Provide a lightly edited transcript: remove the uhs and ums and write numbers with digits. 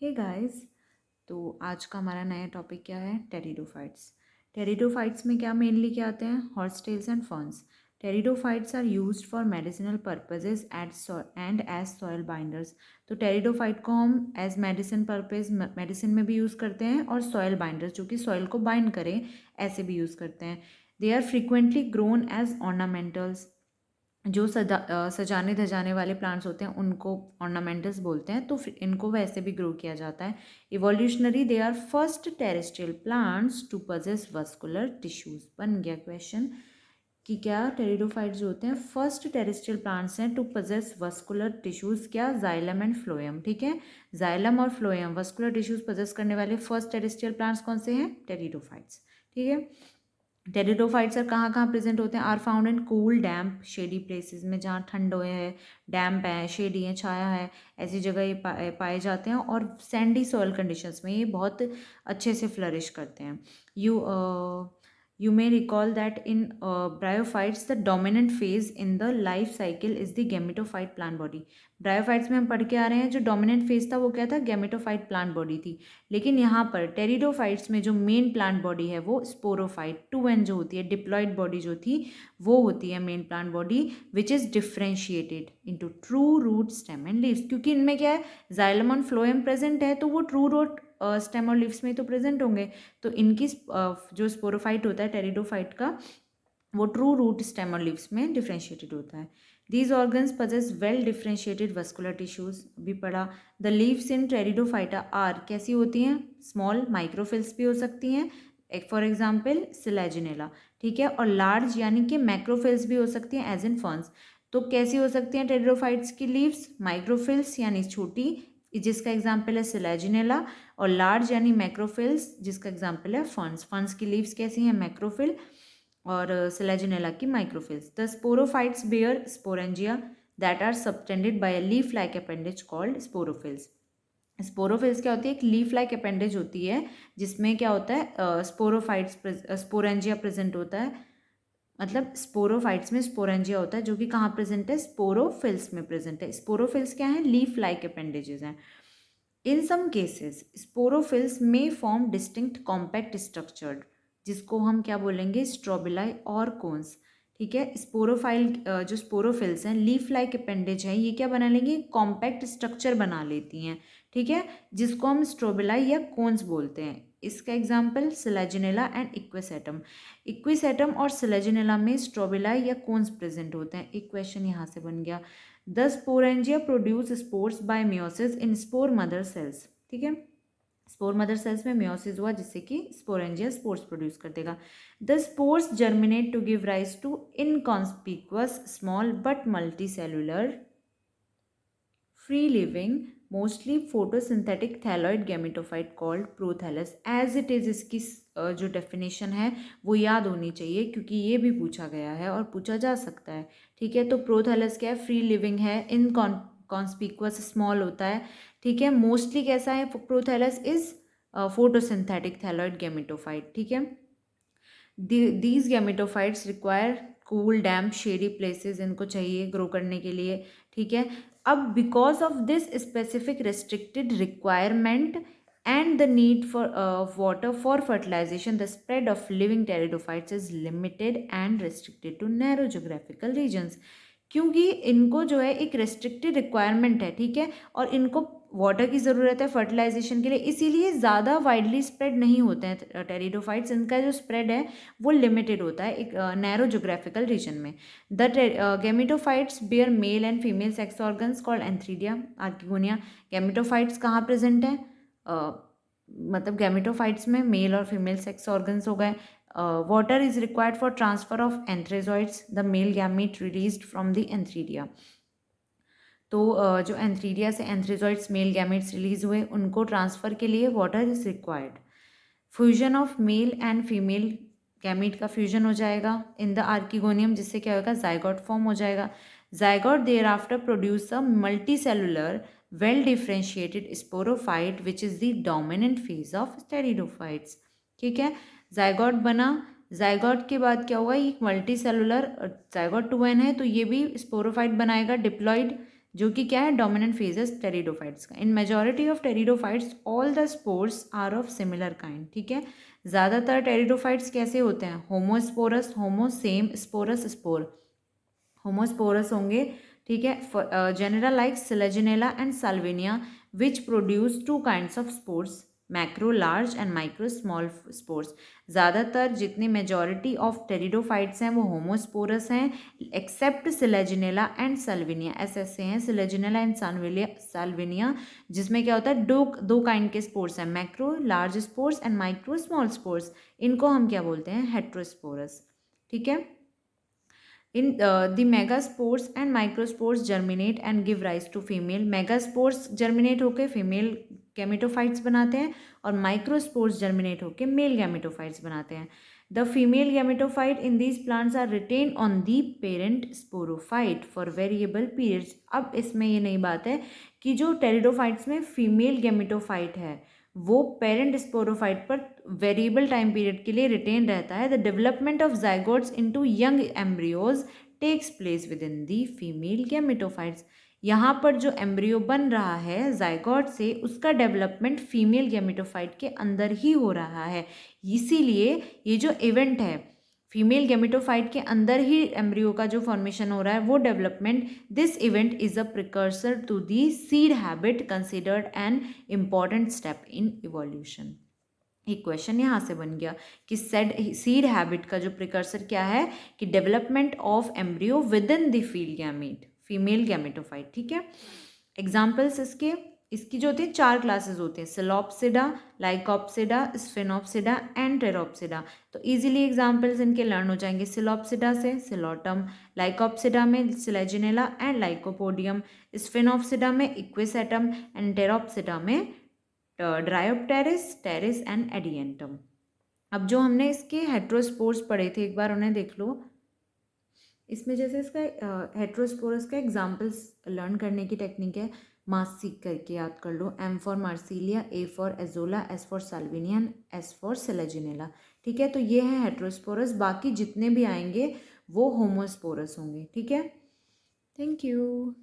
Hey guys. तो आज का हमारा नया टॉपिक क्या है? टेरिडोफाइट्स। टेरिडोफाइट्स में क्या मेनली क्या आते हैं? Horsetails and ferns. Pteridophytes are used for medicinal purposes and as soil binders. तो टेरिडोफाइट को हम एज मेडिसिन पर्पज मेडिसिन में भी यूज़ करते हैं और सॉइल बाइंडर्स जो कि सॉइल को बाइंड करें ऐसे भी यूज़ करते हैं। They are frequently grown as ornamentals. जो सजाने धजाने वाले प्लांट्स होते हैं उनको ऑर्नामेंटल्स बोलते हैं, तो फिर इनको वैसे भी ग्रो किया जाता है। Evolutionary they are first terrestrial plants to possess vascular tissues. बन गया क्वेश्चन कि क्या टेरिडोफाइट जो होते हैं फर्स्ट टेरेस्ट्रियल प्लांट्स हैं टू पजेस वस्कुलर टिश्यूज। क्या? Xylem and phloem. ठीक है, जाइलम और फ्लोएम वस्कुलर टिश्यूज पजेस करने वाले फर्स्ट टेरेस्ट्रियल प्लांट्स कौन से हैं? टेरिडोफाइट्स। ठीक है, टेरिडोफाइट्स आर कहाँ कहाँ प्रेजेंट होते हैं? Are found in cool damp shady places में, जहाँ ठंड है, डैम्प है, शेडी है, छाया है, ऐसी जगह ये पाए जाते हैं। और सैंडी सॉइल कंडीशंस में ये बहुत अच्छे से फ्लरिश करते हैं। You you may recall that in bryophytes the dominant phase in the life cycle is the gametophyte plant body। Bryophytes में हम पढ़ के आ रहे हैं जो डोमिनेंट फेज था वो क्या था? गैमेटोफाइट प्लांट बॉडी थी। लेकिन यहाँ पर टेरिडोफाइट्स में जो मेन प्लांट बॉडी है वो स्पोरोफाइट 2n जो होती है, डिप्लॉइड बॉडी जो थी वो होती है main plant body, which is differentiated into true root stem and leaves. क्योंकि इनमें क्या है? जाइलम और फ्लोएम प्रेजेंट है तो वो ट्रू रूट स्टेम और लीव्स में तो प्रेजेंट होंगे। तो इनकी जो स्पोरोफाइट होता है टेरिडोफाइट का वो ट्रू रूट स्टेम और लीव्स में डिफ्रेंशिएटेड होता है। These organs possess well differentiated vascular tissues. भी पढ़ा। The leaves in pteridophyta are कैसी होती हैं? स्मॉल माइक्रोफिल्स भी हो सकती हैं, फॉर एग्जाम्पल सिलेजिनेला। ठीक है, और लार्ज यानी कि मैक्रोफिल्स भी हो सकती हैं एज इन फर्न्स। तो कैसी हो सकती हैं टेरिडोफाइट्स की लीव्स? माइक्रोफिल्स यानी छोटी, जिसका एग्जाम्पल है सिलेजिनेला, और लार्ज यानी मैक्रोफिल्स जिसका एग्जाम्पल है फर्न्स। फर्न्स की लीव्स कैसी हैं? मैक्रोफिल, और सिलेजिनेला की microphylls. The sporophytes bear sporangia that are subtended by a leaf like appendage called sporophylls. Sporophylls क्या होती है? एक लीफ लाइक अपेंडेज होती है जिसमें क्या होता है? स्पोरोफाइट्स स्पोरेंजिया प्रेजेंट होता है। मतलब स्पोरोफाइट्स में स्पोरेंजिया होता है जो कि कहाँ प्रेजेंट है? स्पोरोफिल्स में प्रेजेंट है। स्पोरोफिल्स क्या है? लीफ लाइक अपेंडेजेस हैं। इन सम केसेस स्पोरोफिल्स में फॉर्म डिस्टिंक्ट कॉम्पैक्ट स्ट्रक्चर्ड, जिसको हम क्या बोलेंगे? स्ट्रोबिलाई और कोन्स। ठीक है, स्पोरोफाइल जो स्पोरोफिल्स हैं लीफ लाइक अपेंडेज है, ये क्या बना लेंगी? कॉम्पैक्ट स्ट्रक्चर बना लेती हैं। ठीक है, जिसको हम स्ट्रोबिलाई या कोन्स बोलते हैं। इसका एग्जाम्पल सिलेजिनेला एंड इक्वेसेटम। इक्वेसेटम और सिलेजिनेला में स्ट्रोबिलाई या कोन्स प्रेजेंट होते हैं। एक क्वेश्चन यहाँ से बन गया। The sporangia produce spores by meiosis in spore mother cells. ठीक है, स्पोर मदर सेल्स में मियोसिस हुआ जिससे कि स्पोरेंजिया स्पोर्स प्रोड्यूस कर देगा। The spores germinate to give rise to inconspicuous small but multicellular free living mostly photosynthetic thalloid gametophyte called prothallus. As it is इसकी जो डेफिनेशन है वो याद होनी चाहिए क्योंकि ये भी पूछा गया है और पूछा जा सकता है। ठीक है, तो प्रोथैलस क्या है? फ्री लिविंग है, इन कॉन्स्पिक्वस स्मॉल होता है। ठीक है, मोस्टली कैसा है? Prothallus is photosynthetic thalloid gametophyte. ठीक है, these gametophytes require cool damp shady places, इनको चाहिए ग्रो करने के लिए। ठीक है, अब because of this specific restricted requirement and the need for water for fertilization, the spread of living pteridophytes is limited and restricted to narrow geographical regions। क्योंकि इनको जो है एक रेस्ट्रिक्टेड रिक्वायरमेंट है। ठीक है, और इनको वाटर की ज़रूरत है फर्टिलाइजेशन के लिए, इसीलिए ज़्यादा वाइडली स्प्रेड नहीं होते हैं टेरिडोफाइट्स। इनका जो स्प्रेड है वो लिमिटेड होता है एक नैरो जोग्राफिकल रीजन में। The gametophytes bear male and female sex organs called antheridia archegonia. Gametophytes कहाँ प्रेजेंट हैं? मतलब गैमेटोफाइट्स में मेल और फीमेल सेक्स ऑर्गन्स हो गए। Water is required for transfer of antherozoids, the male gamete released from the antheridia. तो जो antheridia से एंथ्रेजॉइड्स मेल गैमेट्स रिलीज हुए उनको ट्रांसफर के लिए water is required. Fusion of male and female gamete का फ्यूजन हो जाएगा इन द आर्किगोनियम, जिससे क्या होगा? जाइगोट फॉर्म हो जाएगा। Zygote thereafter produce a multicellular well differentiated sporophyte which is the dominant phase of pteridophytes. ठीक है, जाइगोट बना। जाइगोट के बाद क्या हुआ? एक मल्टी सेलुलर जाइगोट 2n है तो ये भी स्पोरोफाइट बनाएगा डिप्लॉइड, जो कि क्या है, डोमिनेंट फेजेस टेरिडोफाइट्स का। In majority of pteridophytes all the spores are of similar kind, ठीक है। ज़्यादातर टेरिडोफाइट्स कैसे होते हैं, homosporous, homo same, sporous spore, homosporous होंगे, ठीक है। General like Selaginella and Salvinia which produce two kinds of spores, macro large and micro small spores. ज़्यादातर जितनी मेजॉरिटी ऑफ टेरिडोफाइट्स हैं वो होमोस्पोरस हैं, एक्सेप्ट सिलेजिनेला एंड साल्विनिया, ऐसे हैं सिलेजिनेला एंड साल्विनिया, जिसमें क्या होता है, दो काइंड के स्पोर्स हैं, macro large spores and micro small spores. इनको हम क्या बोलते हैं, हेट्रोस्पोरस, ठीक है। In the megaspores and microspores germinate and give rise to female, megaspores germinate होके female gametophytes बनाते हैं और microspores germinate होके male gametophytes बनाते हैं। The female gametophyte in these plants are retained on the parent sporophyte for variable periods। अब इसमें ये नई बात है कि जो टेरिडोफाइट्स में फीमेल गेमेटोफाइट है वो पेरेंट स्पोरोफाइट पर वेरिएबल टाइम पीरियड के लिए रिटेन रहता है। The development of zygotes into young embryos takes place within the female gametophytes. यहाँ पर जो एम्ब्रियो बन रहा है जाइगोट से, उसका डेवलपमेंट फीमेल गेमेटोफाइट के अंदर ही हो रहा है। इसीलिए ये जो इवेंट है फीमेल गेमेटोफाइट के अंदर ही एम्ब्रियो का जो फॉर्मेशन हो रहा है वो development, this event is a precursor to the seed habit considered an important step in evolution. एक क्वेश्चन यहाँ से बन गया कि सीड हैबिट का जो प्रिकर्सर क्या है, कि development of embryo with in the female gametophyte, ठीक है। एग्जाम्पल्स इसकी जो होती है 4 क्लासेस होती हैं, सिलोप्सिडा, लाइकोप्सिडा, स्फेनोप्सिडा एंड टेरोप्सिडा। तो इजीली एग्जाम्पल्स इनके लर्न हो जाएंगे। सिलोप्सिडा से सिलोटम, लाइकोप्सिडा में सिलेजिनेला एंड लाइकोपोडियम, स्फेनोप्सिडा में इक्विसेटम एंड टेरोप्सिडा में ड्रायोप्टेरिस, टेरिस एंड एडियंटम। अब जो हमने इसके हेट्रोस्पोर्स पढ़े थे एक बार उन्हें देख लो। इसमें जैसे इसका हेट्रोस्पोरस का एग्जाम्पल्स लर्न करने की टेक्निक है, मास सीख करके याद कर लो। M for Marsilea, A for Azolla, S for Salvinia, S for Selaginella, ठीक है। तो ये है हेट्रोस्पोरस, बाकी जितने भी आएंगे वो होमोस्पोरस होंगे, ठीक है। Thank you.